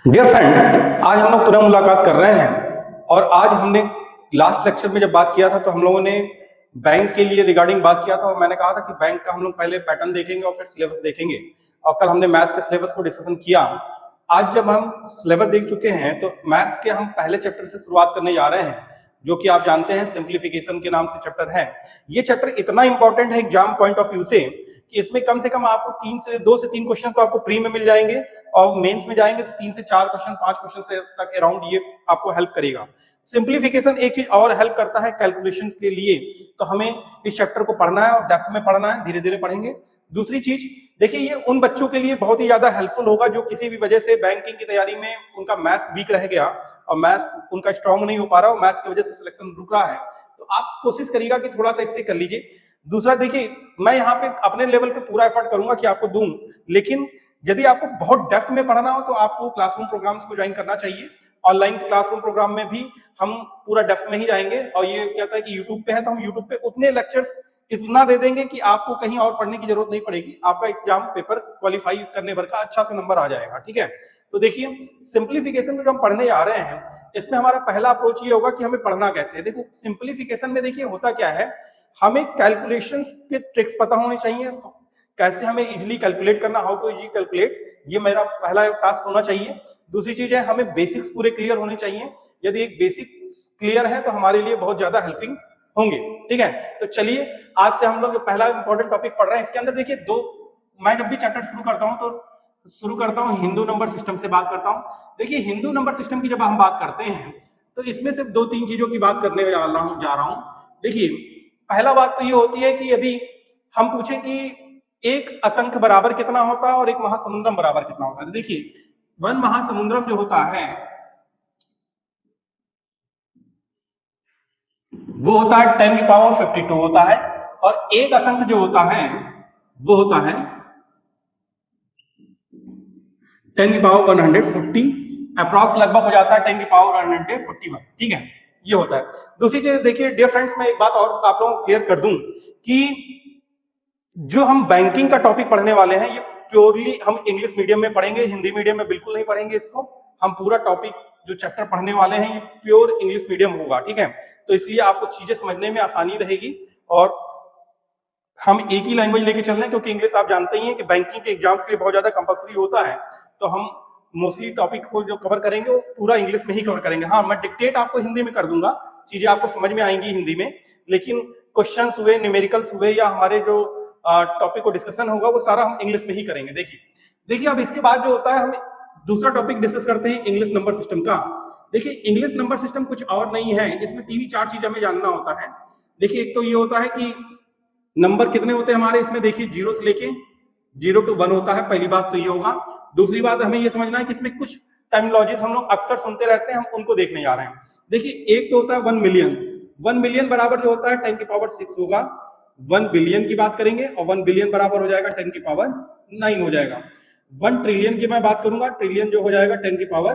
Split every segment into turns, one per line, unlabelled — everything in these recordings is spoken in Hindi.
डियर फ्रेंड, आज हम लोग पुनः मुलाकात कर रहे हैं और आज हमने लास्ट लेक्चर में जब बात किया था तो हम लोगों ने बैंक के लिए रिगार्डिंग बात किया था और मैंने कहा था कि बैंक का हम लोग पहले पैटर्न देखेंगे और फिर सिलेबस देखेंगे। और कल हमने मैथ्स के सिलेबस को डिस्कशन किया। आज जब हम सिलेबस देख चुके हैं तो मैथ्स के हम पहले चैप्टर से शुरुआत करने जा रहे हैं, जो कि आप जानते हैं सिंप्लीफिकेशन के नाम से चैप्टर है। ये चैप्टर इतना इंपॉर्टेंट है एग्जाम पॉइंट ऑफ व्यू से कि इसमें कम से कम आपको 2 से 3 क्वेश्चन तो आपको प्री में मिल जाएंगे और मेंस में जाएंगे तो 3 से 4 क्वेश्चन 5 क्वेश्चन से तक अराउंड ये आपको हेल्प करेगा। सिंप्लीफिकेशन एक चीज और हेल्प करता है कैलकुलेशन के लिए, तो हमें इस चैप्टर को पढ़ना है और डेप्थ में पढ़ना है, धीरे धीरे पढ़ेंगे। दूसरी चीज देखिए, ये उन बच्चों के लिए बहुत ही ज्यादा हेल्पफुल होगा जो किसी भी वजह से बैंकिंग की तैयारी में उनका मैथ्स वीक रह गया और मैथ्स उनका स्ट्रांग नहीं हो पा रहा और मैथ्स की वजह से सिलेक्शन रुक रहा है, तो आप कोशिश करिएगा कि थोड़ा सा इससे कर लीजिए। दूसरा देखिए, मैं यहाँ पे अपने लेवल पे पूरा एफर्ट करूंगा कि आपको दूं, लेकिन यदि आपको बहुत डेप्थ में पढ़ना हो तो आपको क्लासरूम प्रोग्राम्स को ज्वाइन करना चाहिए। ऑनलाइन क्लासरूम प्रोग्राम में भी हम पूरा डेप्थ में ही जाएंगे और ये कहता है कि यूट्यूब पे है तो हम यूट्यूब पे उतने लेक्चर्स इतना दे देंगे कि आपको कहीं और पढ़ने की जरूरत नहीं पड़ेगी, आपका एग्जाम पेपर क्वालिफाई करने भर का अच्छा सा नंबर आ जाएगा। ठीक है, तो देखिए सिंप्लीफिकेशन को जो हम पढ़ने जा रहे हैं इसमें हमारा पहला अप्रोच ये होगा कि हमें पढ़ना कैसे है। देखो सिंप्लीफिकेशन में देखिए होता क्या है, हमें कैलकुलेशंस के ट्रिक्स पता होने चाहिए, कैसे हमें इजीली कैलकुलेट करना, हाउ टू इजीली कैलकुलेट, ये मेरा पहला टास्क होना चाहिए। दूसरी चीज है हमें बेसिक्स पूरे क्लियर होने चाहिए। यदि एक बेसिक क्लियर है तो हमारे लिए बहुत ज्यादा हेल्पिंग होंगे। ठीक है, तो चलिए आज से हम लोग पहला इंपॉर्टेंट टॉपिक पढ़ रहे हैं। इसके अंदर देखिए मैं जब भी चैप्टर शुरू करता हूं तो शुरू करता हूं हिंदू नंबर सिस्टम से बात करता हूं। देखिए हिंदू नंबर सिस्टम की जब हम बात करते हैं तो इसमें सिर्फ 2-3 चीजों की बात करने जा रहा हूं। देखिए पहला बात तो ये होती है कि यदि हम पूछें कि एक असंख्य बराबर कितना होता है और एक महासमुद्रम बराबर कितना होता है, तो देखिए वन महासमुद्रम जो होता है वो होता है 10 की पावर 52 होता है और एक असंख्य जो होता है वो होता है 10 की पावर 140, अप्रॉक्स लगभग हो जाता है 10 की पावर 141। ठीक है, ये होता है। दूसरी चीज देखिए डियर फ्रेंड्स, मैं एक बात और आप लोगों को क्लियर कर दूं कि जो हम बैंकिंग का टॉपिक पढ़ने वाले हैं ये प्योरली हम इंग्लिश मीडियम में पढ़ेंगे, हिंदी मीडियम में बिल्कुल नहीं पढ़ेंगे इसको। हम पूरा टॉपिक जो चैप्टर पढ़ने वाले हैं ये प्योर इंग्लिश मीडियम होगा। ठीक है, तो इसलिए आपको चीजें समझने में आसानी रहेगी और हम एक ही लैंग्वेज लेके चल रहे हैं क्योंकि इंग्लिश आप जानते ही हैं कि बैंकिंग के एग्जाम्स के लिए बहुत ज्यादा कंपलसरी होता है, तो हम मोस्टली टॉपिक को जो कवर करेंगे वो पूरा इंग्लिश में ही कवर करेंगे। हाँ, मैं डिक्टेट आपको हिंदी में कर दूंगा, चीजें आपको समझ में आएंगी हिंदी में, लेकिन क्वेश्चंस हुए, न्यूमेरिकल्स हुए या हमारे जो टॉपिक को डिस्कशन होगा वो सारा हम इंग्लिश में ही करेंगे। देखिए अब इसके बाद जो होता है हम दूसरा टॉपिक डिस्कस करते हैं इंग्लिश नंबर सिस्टम का। देखिए इंग्लिश नंबर सिस्टम कुछ और नहीं है, इसमें 3 ही 4 चीज हमें जानना होता है। देखिए एक तो ये होता है कि नंबर कितने होते हैं हमारे इसमें, देखिए 0 से लेके 0 to 1 होता है, पहली बात तो ये होगा। दूसरी बात हमें ये समझना है कि इसमें कुछ टर्मिनोलॉजीज हम लोग अक्सर सुनते रहते हैं, हम उनको देखने जा रहे हैं। देखिए एक तो होता है 1 मिलियन। 1 मिलियन बराबर जो होता है 10 की पावर 6 होगा। 1 बिलियन की बात करेंगे और 1 बिलियन बराबर हो जाएगा 10 की पावर 9 हो जाएगा। 1 ट्रिलियन की मैं बात करूंगा, ट्रिलियन जो हो जाएगा 10 की पावर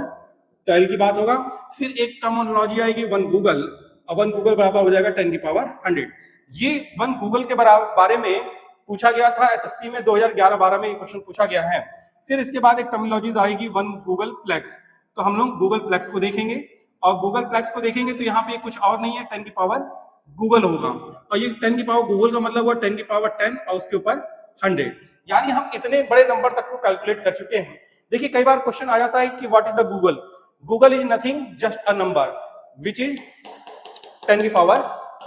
12 की बात होगा। फिर एक टर्मिनोलॉजी आएगी 1 गूगल और 1 गूगल बराबर हो जाएगा 10 की पावर 100। ये 1 गूगल के बारे में पूछा गया था एसएससी में 2011-12 में ये क्वेश्चन पूछा गया है। फिर इसके बाद एक टर्मिनोलॉजीज आएगी 1 गूगल प्लेक्स, तो हम लोग गूगल प्लेक्स को देखेंगे और गूगल प्लेक्स को देखेंगे तो यहाँ पे कुछ और नहीं है, 10 की पावर गूगल होगा और ये 10 की पावर गूगल का मतलब हुआ 10 की पावर 10 और उसके ऊपर 100, यानी हम इतने बड़े नंबर तक को कैलकुलेट कर चुके हैं। देखिए कई बार क्वेश्चन आ जाता है कि what is the Google. Google is nothing just a number which is 10 की पावर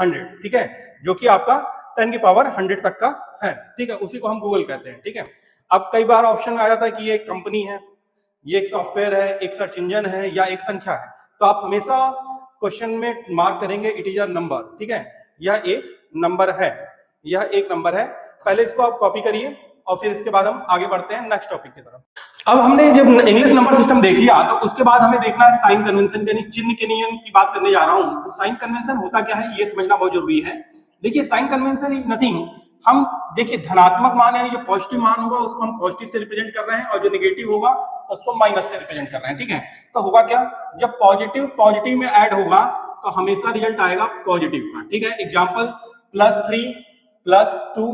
100। ठीक है, जो कि आपका 10 की पावर 100 तक का है। ठीक है, उसी को हम गूगल कहते हैं। ठीक है, अब कई बार ऑप्शन आ जाता है कि ये एक कंपनी है, ये एक सॉफ्टवेयर है, एक सर्च इंजन है या एक संख्या है, तो आप हमेशा क्वेश्चन में मार्क करेंगे इट इज अ नंबर। ठीक है, यह एक नंबर है, यह एक नंबर है। पहले इसको आप कॉपी करिए और फिर इसके बाद हम आगे बढ़ते हैं नेक्स्ट टॉपिक की तरफ। अब हमने जब इंग्लिश नंबर सिस्टम देख लिया तो उसके बाद हमें देखना है साइन कन्वेंशन, यानी चिन्ह के नियम की बात करने जा रहा हूं। तो साइन कन्वेंशन होता क्या है ये समझना बहुत जरूरी है। देखिए साइन कन्वेंशन इज नथिंग, हम देखिए धनात्मक मान यानी जो पॉजिटिव मान होगा उसको हम पॉजिटिव से रिप्रेजेंट कर रहे हैं और जो नेगेटिव होगा उसको माइनस से रिप्रेजेंट कर रहे हैं। ठीक है, तो होगा क्या, जब पॉजिटिव पॉजिटिव में ऐड होगा तो हमेशा रिजल्ट आएगा पॉजिटिव का। ठीक है, एग्जांपल +3 +2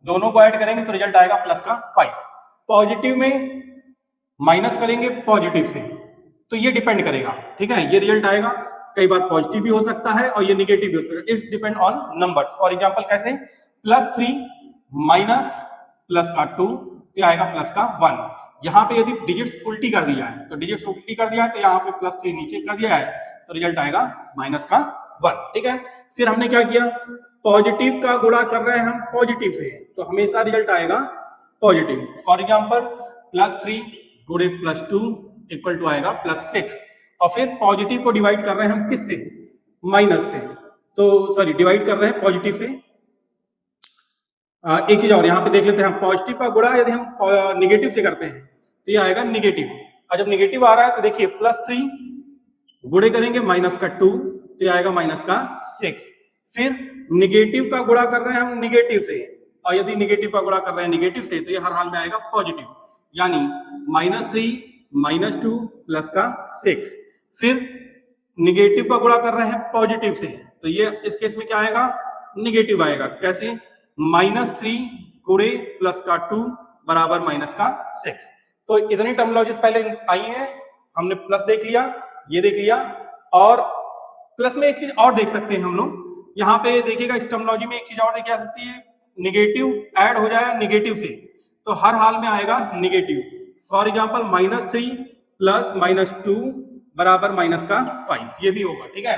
दोनों को ऐड करेंगे तो रिजल्ट आएगा +5। पॉजिटिव में माइनस करेंगे पॉजिटिव से तो ये डिपेंड करेगा, ठीक है। ये रिजल्ट आएगा, कई बार पॉजिटिव भी हो सकता है और ये निगेटिव भी हो सकता है। It depend on numbers. For example कैसे, +3 माइनस प्लस का 2 तो आएगा प्लस का 1। यहाँ पे यदि डिजिट्स उल्टी कर दिया है तो डिजिट्स उल्टी कर दिया है, तो यहाँ पे +3 नीचे कर दिया है तो रिजल्ट आएगा माइनस का 1, ठीक है। फिर हमने क्या किया, पॉजिटिव का गुणा कर रहे हैं हम पॉजिटिव से, तो हमेशा रिजल्ट आएगा पॉजिटिव। फॉर एग्जांपल +3 गुणे +2 इक्वल टू आएगा +6। और फिर पॉजिटिव को डिवाइड कर रहे हैं हम किससे, माइनस से, तो सॉरी डिवाइड कर रहे हैं पॉजिटिव से। एक चीज और यहाँ पे देख लेते हैं, पॉजिटिव का गुणा यदि हम निगेटिव से करते हैं तो ये आएगा निगेटिव। और जब निगेटिव आ रहा है तो देखिए +3 गुणे करेंगे माइनस का 2 तो ये आएगा माइनस का 6। फिर निगेटिव का गुणा कर रहे हैं हम निगेटिव से, और यदि निगेटिव का गुणा कर रहे हैं निगेटिव से तो ये हर हाल में आएगा पॉजिटिव, यानी -3 -2 प्लस का 6। फिर निगेटिव का गुणा कर रहे हैं पॉजिटिव से, तो ये इस केस में क्या आएगा, निगेटिव आएगा। कैसे, -3 गुणे प्लस का 2 बराबर माइनस का 6। तो इतनी टर्मिनोलॉजीज पहले आई हैं, हमने प्लस देख लिया, ये देख लिया, और प्लस में एक चीज और देख सकते हैं हम लोग, यहाँ पे देखिएगा इस टर्मिनोलॉजी में एक चीज और देखी जा सकती है, निगेटिव ऐड हो जाए निगेटिव से तो हर हाल में आएगा निगेटिव। फॉर एग्जांपल -3 प्लस -2 बराबर माइनस का 5, ये भी होगा, ठीक है।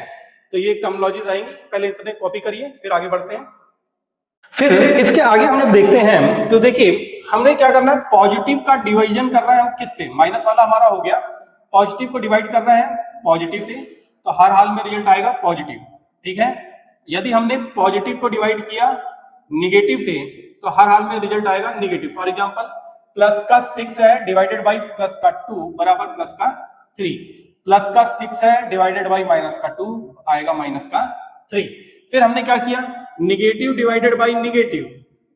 तो ये टर्मिनोलॉजीज आएंगी, पहले इतने कॉपी करिए फिर आगे बढ़ते हैं। फिर इसके आगे हम लोग देखते हैं, तो देखिए हमने क्या करना है, पॉजिटिव का डिवीजन कर रहे हैं हम किससे, माइनस वाला हमारा हो गया, पॉजिटिव को डिवाइड कर रहे हैं पॉजिटिव से, तो हर हाल में रिजल्ट आएगा पॉजिटिव, ठीक है। यदि हमने पॉजिटिव को डिवाइड किया निगेटिव से तो हर हाल में रिजल्ट आएगा निगेटिव। फॉर एग्जांपल प्लस का 6 है डिवाइडेड बाय प्लस का 2 बराबर प्लस का 3, प्लस का 6 है डिवाइडेड बाय माइनस का 2 आएगा माइनस का 3। फिर हमने क्या किया, निगेटिव डिवाइडेड बाय निगेटिव,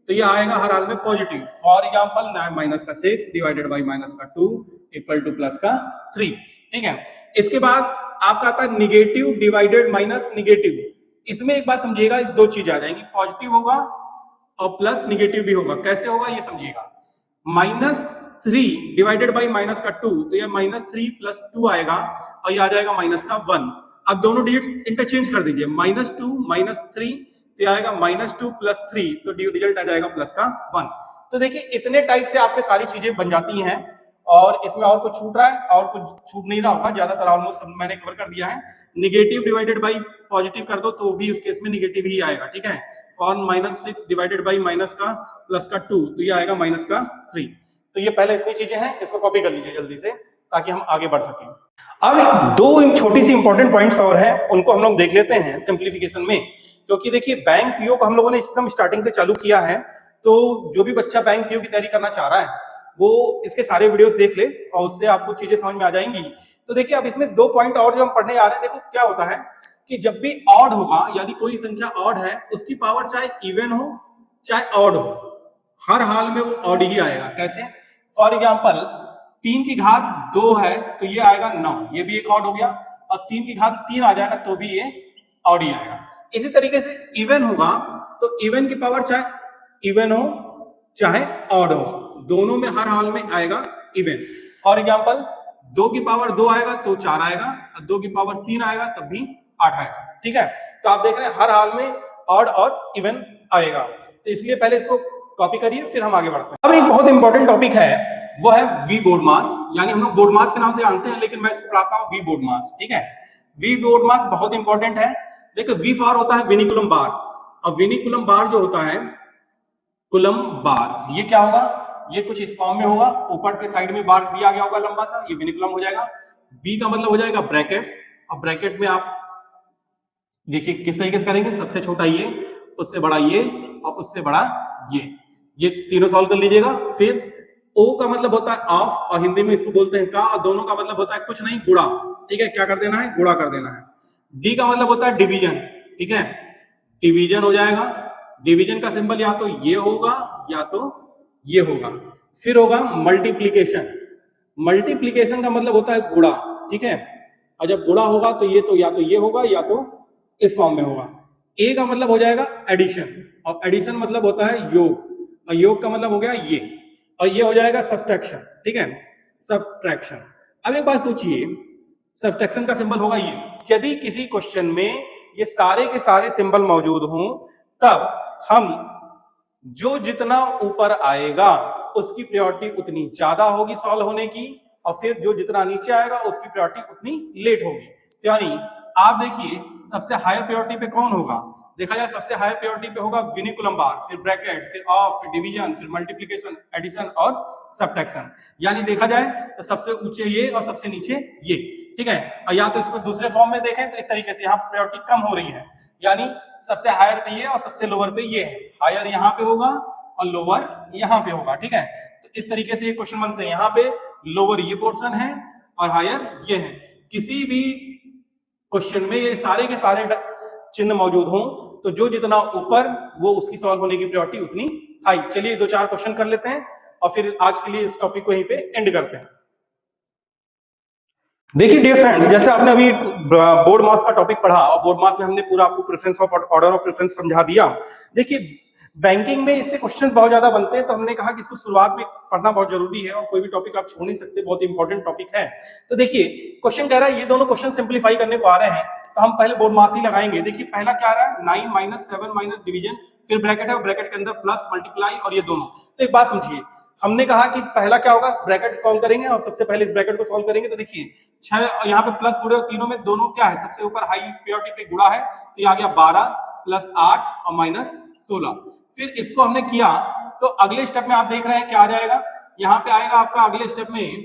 तो ये आएगा हर हाल में पॉजिटिव। फॉर एग्जांपल माइनस का 6 डिवाइडेड बाय माइनस का 2 इक्वल टू प्लस का 3, ठीक है। इसके बाद आपका आता है निगेटिव डिवाइडेड माइनस निगेटिव। इसमें एक बात समझिएगा, दो चीज आ जाएंगी, पॉजिटिव होगा और प्लस निगेटिव भी होगा। कैसे होगा ये समझिएगा, -3 डिवाइडेड बाई माइनस का 2 तो ये -3 प्लस 2 आएगा और ये आ जाएगा माइनस का 1। अब दोनों डिजिट्स इंटरचेंज कर दीजिए, -2 -3 तो ये आएगा -2 प्लस 3 तो रिजल्ट आ जाएगा प्लस का 1। तो देखिए इतने टाइप से आपके सारी चीजें बन जाती हैं, और इसमें और कुछ छूट रहा है और कुछ छूट नहीं रहा होगा, ज्यादातर ऑलमोस्ट सब मैंने कवर कर दिया है। निगेटिव डिवाइडेड बाई पॉजिटिव कर दो तो भी उस केस में निगेटिव ही आएगा, ठीक है। फॉर -6 डिवाइडेड बाई माइनस का प्लस का 2 तो ये आएगा माइनस का 3। तो ये पहले इतनी चीजें हैं, इसको कॉपी कर लीजिए जल्दी से ताकि हम आगे बढ़ सकें। अब दो छोटी सी इंपॉर्टेंट पॉइंट्स और हैं, उनको हम लोग देख लेते हैं सिंप्लीफिकेशन में, क्योंकि देखिए बैंक पीओ को हम लोगों ने एकदम स्टार्टिंग से चालू किया है, तो जो भी बच्चा बैंक पीओ की तैयारी करना चाह रहा है वो इसके सारे वीडियोस देख ले और उससे आपको चीजें समझ में आ जाएंगी। तो देखिए अब इसमें दो पॉइंट और जो हम पढ़ने आ रहे हैं, देखो क्या होता है कि जब भी ऑड होगा, यदि कोई संख्या ऑड है उसकी पावर चाहे इवन हो चाहे ऑड हो, हर हाल में वो ऑड ही आएगा। कैसे, फॉर एग्जांपल 3 की घात 2 है तो ये आएगा 9, ये भी एक ऑड हो गया, और 3 की घात 3 आ जाएगा तो भी ये ऑड ही आएगा। इसी तरीके से इवन होगा तो इवन की पावर चाहे इवन हो चाहे ऑड हो, दोनों में हर हाल में आएगा इवन। फॉर एग्जांपल 2 की पावर 2 आएगा तो 4 आएगा, और 2 की पावर 3 आएगा तब भी 8 आएगा, ठीक है। तो आप देख रहे हैं हर हाल में ऑड और इवन आएगा, तो इसलिए पहले इसको कॉपी करिए फिर हम आगे बढ़ते हैं। अब एक बहुत इंपॉर्टेंट टॉपिक है, वो है वी बोर्ड मास, यानी हम लोग बोर्ड मास के नाम से जानते हैं लेकिन मैं इसको पढ़ाता हूँ वी बोर्ड मास, ठीक है। वी बोर्ड मास बहुत इंपॉर्टेंट है। देखो वी फॉर होता है विनिकुलम बार, और विनिकुलम बार जो होता है कुलम बार, ये क्या होगा, ये कुछ इस फॉर्म में होगा, ऊपर के साइड में बार दिया गया होगा लंबा सा, ये विनिकुलम हो जाएगा। बी का मतलब हो जाएगा ब्रैकेट्स, और ब्रैकेट में आप देखिए किस तरीके से करेंगे, सबसे छोटा ये, उससे बड़ा ये, और उससे बड़ा ये तीनों सॉल्व कर लीजिएगा। फिर ओ का मतलब होता है ऑफ, और हिंदी में इसको बोलते हैं का, और दोनों का मतलब होता है कुछ नहीं, गुणा, ठीक है। क्या कर देना है, गुणा कर देना है। डी का मतलब होता है डिवीजन, ठीक है, डिवीजन हो जाएगा। डिवीजन का सिंबल या तो ये होगा या तो ये होगा। फिर होगा मल्टीप्लीकेशन, मल्टीप्लीकेशन का मतलब होता है गुणा, ठीक है, और जब गुणा होगा तो या तो ये होगा या तो इस फॉर्म में होगा। ए का मतलब हो जाएगा एडिशन, और एडिशन मतलब होता है योग, और योग का मतलब हो गया ये, और ये हो जाएगा सब्ट्रैक्शन, ठीक है, सब्ट्रैक्शन। अब एक बात सोचिए, सब्ट्रैक्शन का सिंबल होगा ये। यदि किसी क्वेश्चन में ये सारे के सारे सिंबल मौजूद हों तब हम जो जितना ऊपर आएगा उसकी प्रायोरिटी उतनी ज्यादा होगी सॉल्व होने की, और फिर जो जितना नीचे आएगा उसकी प्रायोरिटी उतनी लेट होगी। यानी आप देखिए सबसे हायर प्रायोरिटी पे कौन होगा, देखा जाए सबसे हायर प्रायोरिटी पे होगा विनिकुलम बार, फिर ब्रैकेट, फिर ऑफ, फिर डिवीजन, फिर मल्टीप्लिकेशन, एडिशन और सब्ट्रैक्शन। यानी देखा जाए तो सबसे ऊंचे ये और सबसे नीचे ये, ठीक है। और या तो इसको दूसरे फॉर्म में देखें तो इस तरीके से यहाँ प्रायोरिटी कम हो रही है, यानी सबसे हायर पे ये और सबसे लोअर पे ये है। हायर यहाँ पे होगा और लोअर यहाँ पे होगा, ठीक है। तो इस तरीके से ये क्वेश्चन बनते हैं, यहाँ पे लोअर ये पोर्शन है और हायर ये है। किसी भी क्वेश्चन में ये सारे के सारे चिन्ह मौजूद हों तो जो जितना ऊपर वो उसकी सॉल्व होने की प्रायोरिटी उतनी हाई। चलिए 2-4 क्वेश्चन कर लेते हैं और फिर आज के लिए इस टॉपिक को यहीं पे एंड करते हैं। देखिए डियर फ्रेंड्स, जैसे आपने अभी बोर्ड मास का टॉपिक पढ़ा और बोर्ड मास में हमने पूरा आपको preference of order of preference समझा दिया। देखिए बैंकिंग में इससे क्वेश्चंस बहुत ज्यादा बनते हैं, तो हमने कहा कि इसको शुरुआत में पढ़ना बहुत जरूरी है और कोई भी टॉपिक आप छोड़ नहीं सकते, बहुत इंपॉर्टेंट टॉपिक है। तो देखिए क्वेश्चन कह रहा है ये दोनों क्वेश्चन सिंप्लीफाई करने को आ रहे हैं, तो हम पहले बोर्ड मास ही लगाएंगे। देखिए पहला क्या आ रहा है, 9 माइनस 7 माइनस डिवीजन, फिर ब्रैकेट है, ब्रैकेट के अंदर प्लस मल्टीप्लाई और ये दोनों। तो एक बात समझिए, हमने कहा कि पहला क्या होगा, ब्रैकेट सॉल्व करेंगे और सबसे पहले इस ब्रैकेट को सॉल्व करेंगे। तो देखिए 6 यहाँ पे प्लस गुणे और तीनों में दोनों क्या है, सबसे ऊपर हाई प्रायोरिटी पे गुणा है, तो ये आ गया 12 प्लस 8 और माइनस 16। फिर इसको हमने किया तो अगले स्टेप में आप देख रहे हैं क्या आ जाएगा, यहाँ पे आएगा आपका अगले स्टेप में,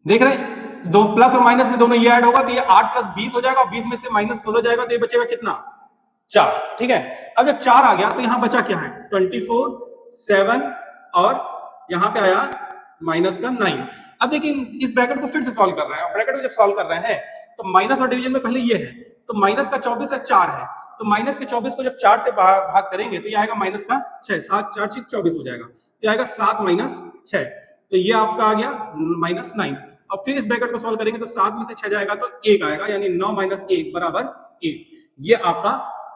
देख रहे हैं दो प्लस और माइनस में दोनों ये ऐड होगा, तो ये 8 प्लस 20 हो जाएगा, 20 में से माइनस 16 जाएगा, तो ये बचेगा कितना, 4, ठीक है। अब जब 4 आ गया तो यहाँ बचा क्या है, 24, 7 और यहाँ पे आया माइनस का 9। अब देखिए इस ब्रैकेट को फिर से सॉल्व कर रहे हैं, और ब्रैकेट को जब सॉल्व कर रहे हैं तो माइनस और डिवीजन में पहले ये है, तो माइनस का 24 है, 4 है, तो माइनस के 24 को जब 4 से भाग करेंगे तो ये आएगा माइनस का 6, 7 4 6 24 हो जाएगा, तो आएगा 7 माइनस 6, तो ये आपका आ गया माइनस 9। अब फिर इस ब्रैकेट को सॉल्व करेंगे तो 7 में से 6 जाएगा तो 1 आएगा, यानी 9 माइनस 1 बराबर 1, ये आपका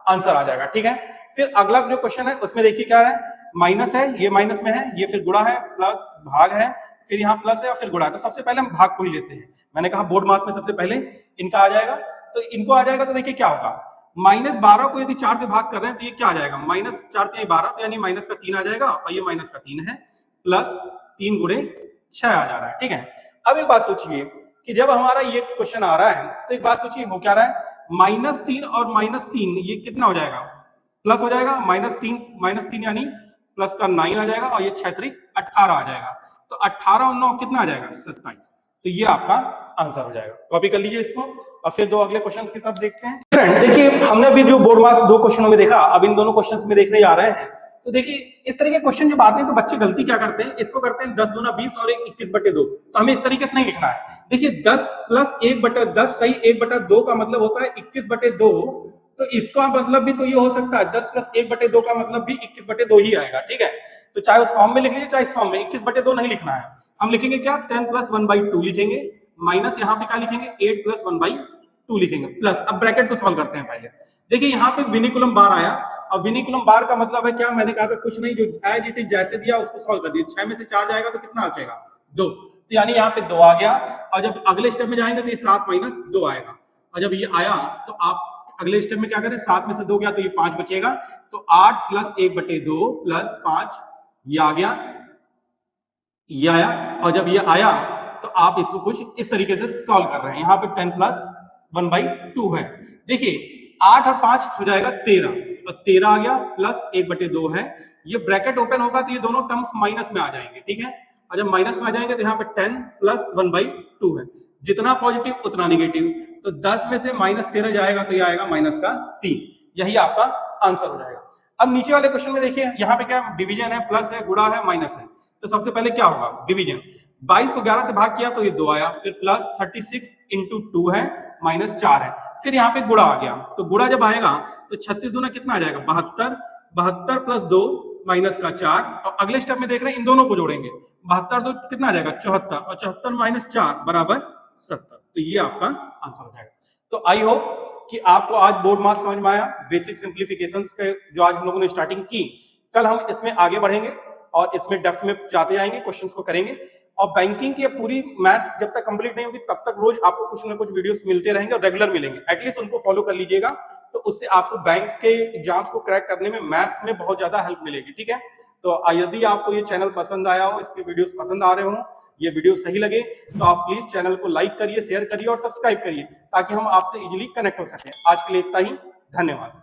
आंसर आ जाएगा, ठीक है। फिर अगला जो क्वेश्चन है उसमें देखिए क्या है, माइनस है, ये माइनस में है, ये फिर गुणा है, प्लस भाग है, फिर यहाँ प्लस है और फिर गुणा है। तो सबसे पहले हम भाग को ही लेते हैं, मैंने कहा बोर्ड मास में सबसे पहले इनका आ जाएगा, तो इनको आ जाएगा। तो देखिए क्या होगा, माइनस 12 को यदि 4 से भाग कर रहे हैं तो ये क्या आ जाएगा, माइनस 4 3 12, तो यानी माइनस का 3 आ जाएगा, और ये माइनस का 3 है, प्लस 3 गुणे 6 आ जा रहा है, ठीक है। अब एक बात सोचिए कि जब हमारा ये क्वेश्चन आ रहा है तो एक बात सोचिए हो क्या रहा है, -3 और -3 ये कितना हो जाएगा, प्लस हो जाएगा, -3 यानी प्लस का 9 आ जाएगा, और ये 6 3 18 आ जाएगा, तो 18 और 9 कितना आ जाएगा, 27। तो ये आपका आंसर हो जाएगा। कॉपी कर लीजिए इसको और फिर दो अगले क्वेश्चन की तरफ देखते हैं। फ्रेंड देखिए हमने अभी जो बोर्ड मार्क्स 2 क्वेश्चनों में देखा, अब इन दोनों क्वेश्चंस में देखने जा रहे हैं। तो देखिए इस तरह के क्वेश्चन जब आते हैं तो बच्चे गलती क्या करते हैं, इसको करते हैं 10 दूना 20 और 21/2, तो हमें इस तरीके से नहीं लिखना है। देखिए 10 प्लस 1/10 सही 1/2 का मतलब होता है 21/2, तो इसका मतलब भी तो ये हो सकता है 10 प्लस 1/2 का मतलब भी 21/2 ही आएगा, ठीक है। तो चाहे उस फॉर्म में लिख लीजिए चाहे इस फॉर्म में, 21/2 नहीं लिखना है, हम लिखेंगे क्या, 10 प्लस 1/2 लिखेंगे, माइनस यहाँ पे क्या लिखेंगे 8 प्लस 1/2 लिखेंगे, प्लस। अब ब्रैकेट को सॉल्व करते हैं पहले। देखिए यहाँ पे विनिकुलम बार आया, और विनिकुलम बार का मतलब है क्या, मैंने कहा था कुछ नहीं, जो एज इट इज जैसे दिया उसको सॉल्व कर दिया। 6 में से 4 जाएगा तो कितना बचेगा, 2, तो यानी यहाँ पे 2 आ गया, और जब अगले स्टेप में जाएंगे तो ये 7 माइनस 2 आएगा, और जब ये आया तो आप अगले स्टेप में क्या करें, 7 में से 2 गया तो ये 5 बचेगा, तो 8 प्लस 1/2 प्लस 5 ये आ गया, ये आया, और जब ये आया तो आप इसको कुछ इस तरीके से सॉल्व कर रहे हैं। यहाँ पे 10 प्लस 1/2 है। देखिए 8 और 5 हो जाएगा 13, तो 13 आ गया, प्लस 1/2 है, ये ब्रैकेट ओपन होगा तो ये दोनों टर्म्स माइनस में आ जाएंगे, ठीक है। और जब माइनस में आ जाएंगे तो यहाँ पे 10 प्लस 1/2 है, जितना पॉजिटिव उतना निगेटिव, तो 10 में से -13 जाएगा तो ये आएगा माइनस का 3, यही आपका आंसर हो जाएगा। अब नीचे वाले क्वेश्चन में देखिए यहाँ पे क्या डिवीजन है, प्लस है, गुणा है, माइनस है, तो सबसे पहले क्या होगा, डिवीजन। 22 को 11 से भाग किया तो ये 2 आया, फिर प्लस 36 इंटू 2 है, माइनस 4 है, फिर यहाँ पे गुणा आ गया, तो गुणा जब आएगा तो 36 दूना कितना आ जाएगा, 72, 72 प्लस 2 माइनस का 4, और अगले स्टेप में देख रहे हैं इन दोनों को जोड़ेंगे, 72 तो कितना आ जाएगा 74, और 74 माइनस 4 बराबर 70, तो ये आपका आंसर हो जाएगा। तो आई होप कि आपको आज बोर्ड मार्क्स समझ में आया, बेसिक सिंप्लीफिकेशंस के जो आज हम लोगों ने स्टार्टिंग की। कल हम इसमें आगे बढ़ेंगे और इसमें डेप्थ में जाते जाएंगे, क्वेश्चंस को करेंगे। और बैंकिंग की पूरी मैथ्स जब तक कंप्लीट नहीं होगी तब तक रोज आपको कुछ ना कुछ वीडियोस मिलते रहेंगे और रेगुलर मिलेंगे, एटलीस्ट उनको फॉलो कर लीजिएगा, तो उससे आपको बैंक के एग्जाम्स को क्रैक करने में मैथ्स में बहुत ज्यादा हेल्प मिलेगी। ठीक है, तो यदि आपको ये चैनल पसंद आया हो, इसके वीडियोस पसंद आ रहे हो, ये वीडियो सही लगे तो आप प्लीज चैनल को लाइक करिए, शेयर करिए और सब्सक्राइब करिए ताकि हम आपसे इजीली कनेक्ट हो सके। आज के लिए इतना ही, धन्यवाद।